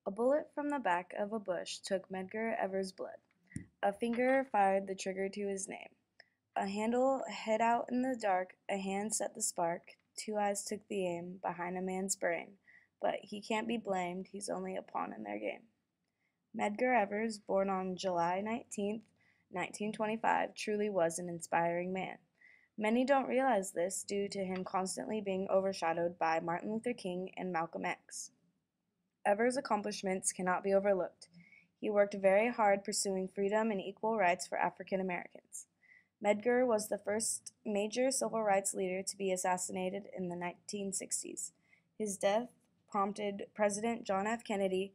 A bullet from the back of a bush took Medgar Evers' blood. A finger fired the trigger to his name. A handle hid out in the dark, a hand set the spark, two eyes took the aim behind a man's brain, but he can't be blamed, he's only a pawn in their game. Medgar Evers, born on July 19th, 1925, truly was an inspiring man. Many don't realize this due to him constantly being overshadowed by Martin Luther King and Malcolm X. Evers' accomplishments cannot be overlooked. He worked very hard pursuing freedom and equal rights for African Americans. Medgar was the first major civil rights leader to be assassinated in the 1960s. His death prompted President John F. Kennedy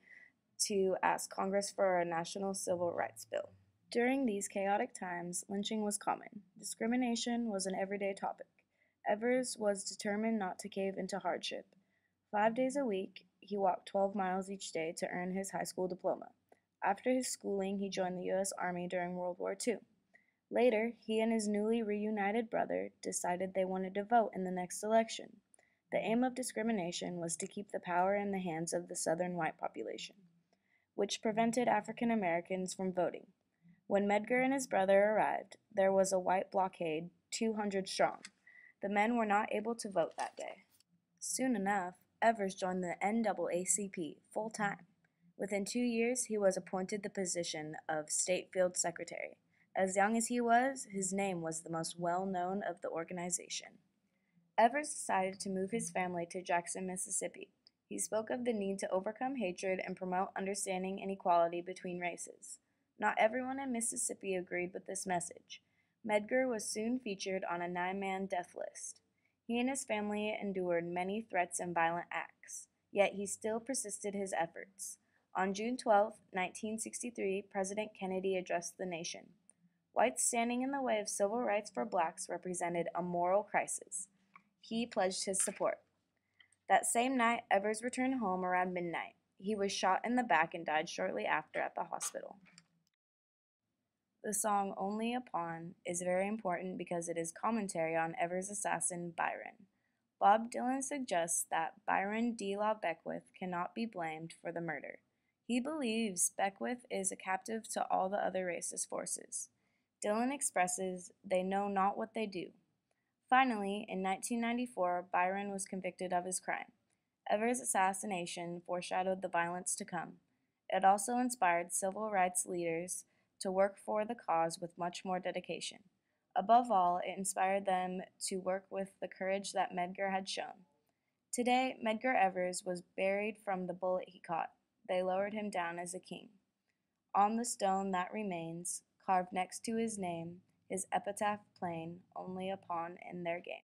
to ask Congress for a national civil rights bill. During these chaotic times, lynching was common. Discrimination was an everyday topic. Evers was determined not to cave into hardship. 5 days a week, he walked 12 miles each day to earn his high school diploma. After his schooling, he joined the U.S. Army during World War II. Later, he and his newly reunited brother decided they wanted to vote in the next election. The aim of discrimination was to keep the power in the hands of the Southern white population, which prevented African Americans from voting. When Medgar and his brother arrived, there was a white blockade 200 strong. The men were not able to vote that day. Soon enough, Evers joined the NAACP full-time. Within 2 years, he was appointed the position of State Field Secretary. As young as he was, his name was the most well-known of the organization. Evers decided to move his family to Jackson, Mississippi. He spoke of the need to overcome hatred and promote understanding and equality between races. Not everyone in Mississippi agreed with this message. Medgar was soon featured on a 9-man death list. He and his family endured many threats and violent acts, yet he still persisted his efforts. On June 12, 1963, President Kennedy addressed the nation. Whites standing in the way of civil rights for blacks represented a moral crisis. He pledged his support. That same night, Evers returned home around midnight. He was shot in the back and died shortly after at the hospital. The song Only a Pawn is very important because it is commentary on Evers' assassin Byron. Bob Dylan suggests that Byron D. Law Beckwith cannot be blamed for the murder. He believes Beckwith is a captive to all the other racist forces. Dylan expresses, "They know not what they do." Finally, in 1994, Byron was convicted of his crime. Evers' assassination foreshadowed the violence to come. It also inspired civil rights leaders to work for the cause with much more dedication. Above all, it inspired them to work with the courage that Medgar had shown. Today, Medgar Evers was buried from the bullet he caught. They lowered him down as a king. On the stone that remains, carved next to his name, his epitaph plain, only a pawn in their game.